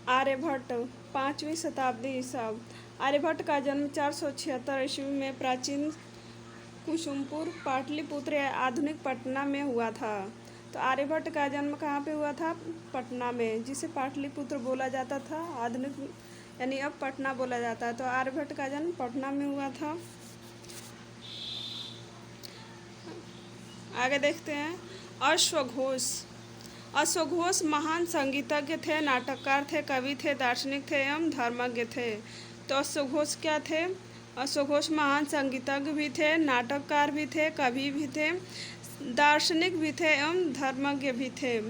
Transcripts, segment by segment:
आर्यभट्ट 5वीं शताब्दी ईसा। आर्यभट्ट का जन्म 476 ईस्वी में प्राचीन कुसुमपुर पाटलिपुत्र या आधुनिक पटना में हुआ था। तो आर्यभट्ट का जन्म कहाँ पे हुआ था? पटना में, जिसे पाटलिपुत्र बोला जाता था, आधुनिक यानी अब पटना बोला जाता है। तो आर्यभट्ट का जन्म पटना में हुआ था। आगे देखते हैं। अश्वघोष। अश्वघोष महान संगीतज्ञ थे, नाटककार थे, कवि थे, दार्शनिक थे एवं धर्मज्ञ थे। तो अश्वघोष क्या थे? अश्वघोष महान संगीतज्ञ भी थे, नाटककार भी थे, कवि भी थे, दार्शनिक भी थे एवं धर्मज्ञ भी थे।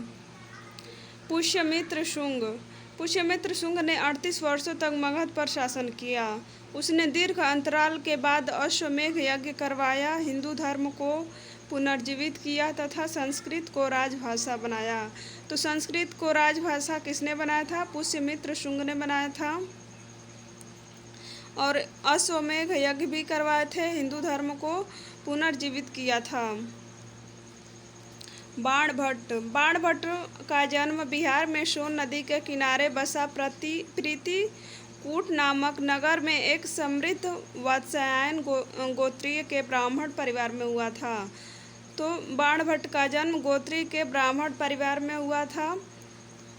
पुष्यमित्र शुंग। पुष्यमित्र शुंग ने 38 वर्षों तक मगध पर शासन किया। उसने दीर्घ अंतराल के बाद अश्वमेध यज्ञ करवाया, हिंदू धर्म को पुनर्जीवित किया तथा संस्कृत को राजभाषा बनाया। तो संस्कृत को राजभाषा किसने बनाया था? पुष्यमित्र शुंग ने बनाया था। और अश्वमेध यज्ञ भी करवाए थे, हिंदू धर्म को पुनर्जीवित किया था। बाणभट्ट। बाणभट्ट का जन्म बिहार में सोन नदी के किनारे बसा प्रीतिकूट नामक नगर में एक समृद्ध वात्स्यायन गोत्रीय के ब्राह्मण परिवार में हुआ था। तो बाणभट्ट का जन्म गोत्रीय के ब्राह्मण परिवार में हुआ था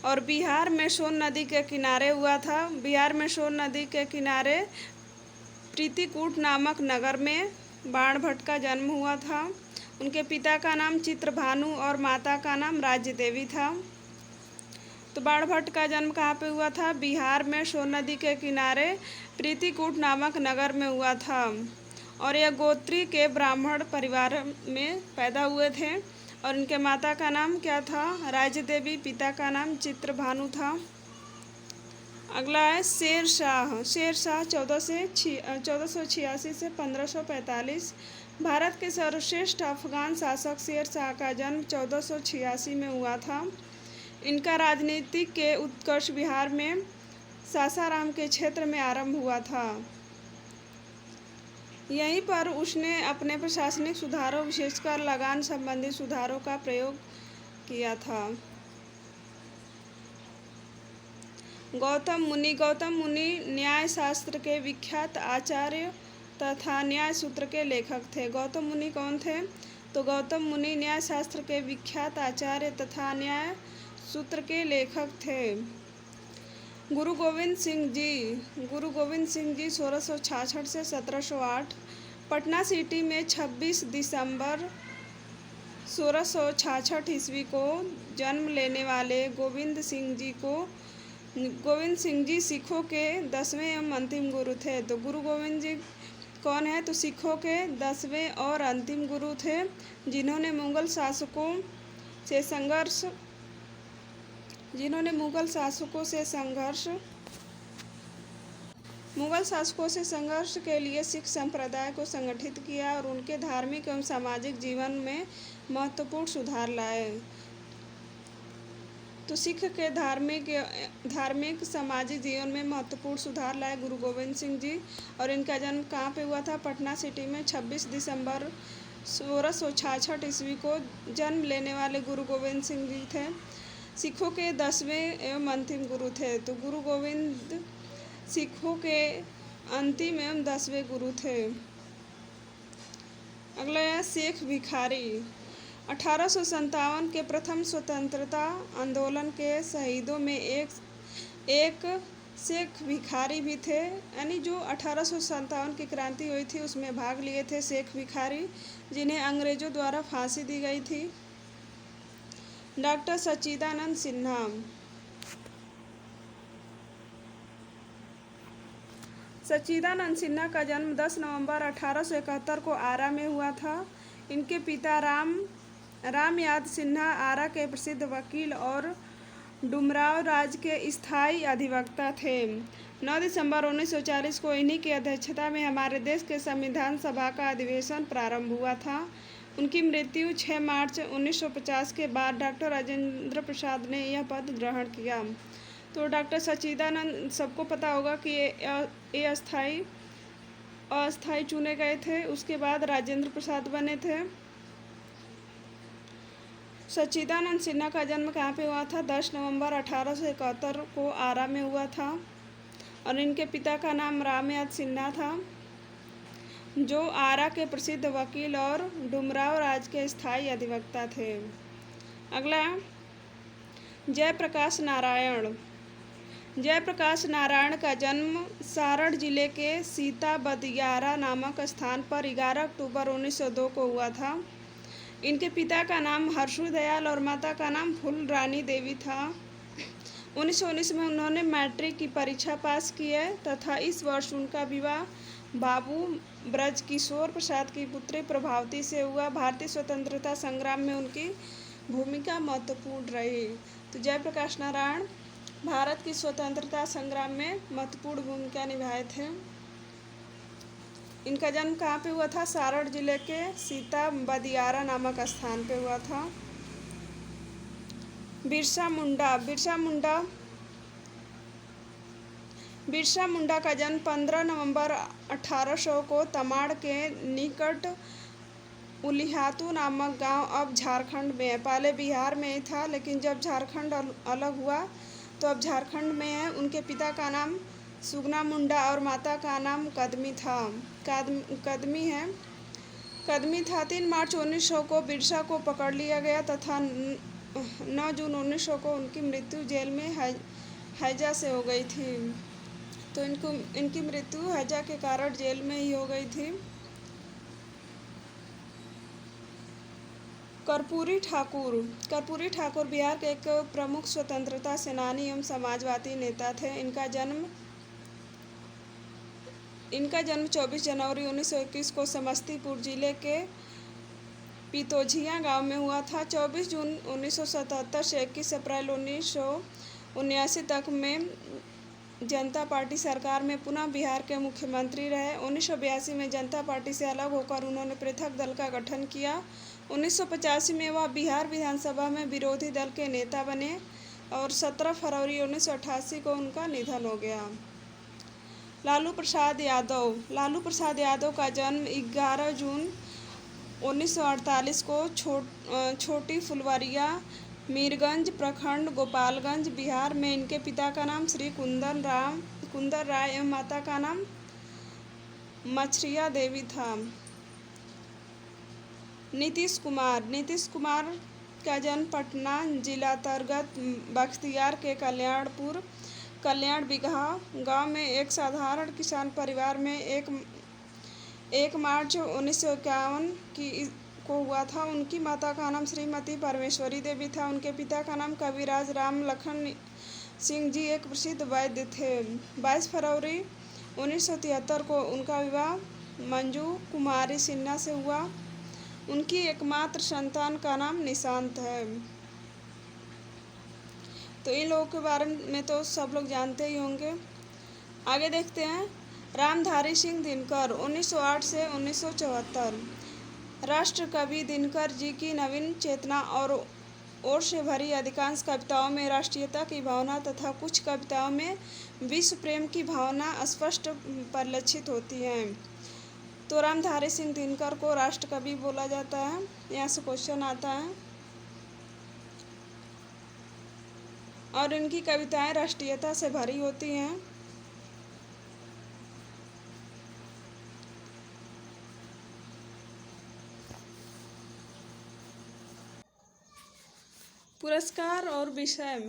और बिहार में सोन नदी के किनारे हुआ था। बिहार में सोन नदी के किनारे प्रीतिकूट नामक नगर में बाणभट्ट का जन्म हुआ था। उनके पिता का नाम चित्रभानु और माता का नाम राज्य देवी था। तो बाणभट्ट का जन्म कहाँ पे हुआ था? बिहार में सोन नदी के किनारे प्रीतिकूट नामक नगर में हुआ था और यह गोत्री के ब्राह्मण परिवार में पैदा हुए थे और इनके माता का नाम क्या था? राज्य देवी। पिता का नाम चित्रभानु था। अगला है शेर शाह। शेर शाह 1486 से 1545। भारत के सर्वश्रेष्ठ अफगान शासक शेर शाह का जन्म 1486 में हुआ था। इनका राजनीतिक के उत्कर्ष बिहार में सासाराम के क्षेत्र में आरंभ हुआ था। यहीं पर उसने अपने प्रशासनिक सुधारों, विशेषकर लगान संबंधी सुधारों का प्रयोग किया था। गौतम मुनि। गौतम मुनि न्याय शास्त्र के विख्यात आचार्य तथा न्याय सूत्र के लेखक थे। गौतम मुनि कौन थे? तो गौतम मुनि न्याय शास्त्र के विख्यात आचार्य तथा न्याय सूत्र के लेखक थे। गुरु गोविंद सिंह जी। गुरु गोविंद सिंह जी 1666 से 1708। पटना सिटी में 26 दिसंबर 1666 ईस्वी को जन्म लेने वाले गोविंद सिंह जी सिखों के 10वें एवं अंतिम गुरु थे। तो गुरु गोविंद जी कौन है? तो सिखों के 10वें और अंतिम गुरु थे, जिन्होंने मुगल शासकों से संघर्ष के लिए सिख संप्रदाय को संगठित किया और उनके धार्मिक एवं सामाजिक जीवन में महत्वपूर्ण सुधार लाए। तो सिख के धार्मिक सामाजिक जीवन में महत्वपूर्ण सुधार लाए गुरु गोविंद सिंह जी। और इनका जन्म कहाँ पे हुआ था? पटना सिटी में 26 दिसंबर 1666 ईस्वी को जन्म लेने वाले गुरु गोविंद सिंह जी थे। सिखों के 10वें एवं अंतिम गुरु थे। तो गुरु गोविंद सिखों के अंतिम एवं 10वें गुरु थे। अगला है शेख भिखारी। 1857 के प्रथम स्वतंत्रता आंदोलन के शहीदों में एक शेख भिखारी भी थे, यानी जो 1857 की क्रांति हुई थी उसमें भाग लिए थे शेख भिखारी, जिन्हें अंग्रेजों द्वारा फांसी दी गई थी। डॉक्टर सच्चिदानंद सिन्हा। सच्चिदानंद सिन्हा का जन्म 10 नवंबर 1871 को आरा में हुआ था। इनके पिता रामयाद सिन्हा आरा के प्रसिद्ध वकील और डुमराव राज के स्थायी अधिवक्ता थे। 9 दिसंबर 1940 को इन्हीं की अध्यक्षता में हमारे देश के संविधान सभा का अधिवेशन प्रारंभ हुआ था। उनकी मृत्यु 6 मार्च 1950 के बाद डॉक्टर राजेंद्र प्रसाद ने यह पद ग्रहण किया। तो डॉक्टर सच्चिदानंद, सबको पता होगा कि ये अस्थायी चुने गए थे, उसके बाद राजेंद्र प्रसाद बने थे। सच्चिदानंद सिन्हा का जन्म कहाँ पे हुआ था? 10 नवंबर 1871 को आरा में हुआ था और इनके पिता का नाम रामयाद सिन्हा था, जो आरा के प्रसिद्ध वकील और डुमराव राज के स्थायी अधिवक्ता थे। अगला, जयप्रकाश नारायण। जयप्रकाश नारायण का जन्म सारण जिले के सीता बदियारा नामक स्थान पर 11 अक्टूबर 1902 को हुआ था। इनके पिता का नाम हर्षु दयाल और माता का नाम फूल रानी देवी था। 1919 में उन्होंने मैट्रिक की परीक्षा पास की है तथा इस वर्ष उनका विवाह बाबू ब्रजकिशोर प्रसाद की पुत्री प्रभावती से हुआ। भारतीय स्वतंत्रता संग्राम में उनकी भूमिका महत्वपूर्ण रही। तो जयप्रकाश नारायण भारत की स्वतंत्रता संग्राम में महत्वपूर्ण भूमिका निभाए थे। इनका जन्म कहाँ पे हुआ था? सारण जिले के सीता बदियारा नामक स्थान पे हुआ था। बिरसा मुंडा। बिरसा मुंडा का जन्म 15 नवंबर 1800 को तमाड़ के निकट उलिहातू नामक गांव अब झारखंड में है। पहले बिहार में ही था, लेकिन जब झारखंड अलग हुआ तो अब झारखंड में है। उनके पिता का नाम सुगना मुंडा और माता का नाम कदमी था। 3 मार्च 1900 को बिरसा को पकड़ लिया गया तथा 9 जून 1900 को उनकी मृत्यु जेल में हैजा से हो गई थी। तो इनकी मृत्यु हैजा के कारण जेल में ही हो गई थी। कर्पूरी ठाकुर बिहार के एक प्रमुख स्वतंत्रता सेनानी एवं समाजवादी नेता थे। इनका जन्म 24 जनवरी 1921 को समस्तीपुर जिले के पितोझिया गांव में हुआ था। 24 जून 1977 से 21 अप्रैल 1979 तक में जनता पार्टी सरकार में पुनः बिहार के मुख्यमंत्री रहे। 1982 में जनता पार्टी से अलग होकर उन्होंने पृथक दल का गठन किया। 1985 में वह बिहार विधानसभा में विरोधी दल के नेता बने और 17 फरवरी 1988 को उनका निधन हो गया। लालू प्रसाद यादव का जन्म 11 जून 1948 को छोटी फुलवरिया मीरगंज प्रखंड गोपालगंज बिहार में। इनके पिता का नाम श्री कुंदन राय एवं माता का नाम मछरिया देवी था। नीतीश कुमार का जन्म पटना जिलांतर्गत बख्तियार के कल्याण बिगहा गांव में एक साधारण किसान परिवार में 1 मार्च 1951 को हुआ था। उनकी माता का नाम श्रीमती परमेश्वरी देवी था। उनके पिता का नाम कविराज राम लखन सिंह जी एक प्रसिद्ध वैद्य थे। 22 फरवरी 1973 को उनका विवाह मंजू कुमारी सिन्हा से हुआ। उनकी एकमात्र संतान का नाम निशांत है। तो इन लोगों के बारे में तो सब लोग जानते ही होंगे। आगे देखते हैं। रामधारी सिंह दिनकर 1908 से 1974। राष्ट्र कवि दिनकर जी की नवीन चेतना और ओर से भरी अधिकांश कविताओं में राष्ट्रीयता की भावना तथा कुछ कविताओं में विश्व प्रेम की भावना स्पष्ट परिलक्षित होती है। तो रामधारी सिंह दिनकर को राष्ट्र कवि बोला जाता है। यहाँ से क्वेश्चन आता है और इनकी कविताएं राष्ट्रीयता से भरी होती हैं। पुरस्कार और विषय।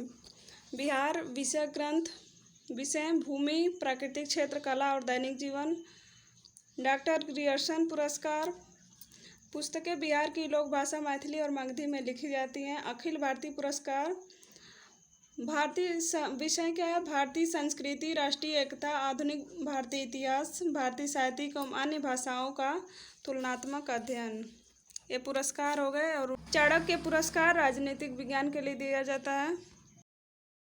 बिहार विषय ग्रंथ। विषय भूमि, प्राकृतिक क्षेत्र, कला और दैनिक जीवन। डॉक्टर ग्रियर्सन पुरस्कार। पुस्तकें बिहार की लोक भाषा मैथिली और मगधी में लिखी जाती हैं। अखिल भारतीय पुरस्कार। भारतीय विषय क्या है? भारतीय संस्कृति, राष्ट्रीय एकता, आधुनिक भारतीय इतिहास, भारतीय साहित्य एवं अन्य भाषाओं का तुलनात्मक अध्ययन। ये पुरस्कार हो गए। और चाणक्य पुरस्कार राजनीतिक विज्ञान के लिए दिया जाता है।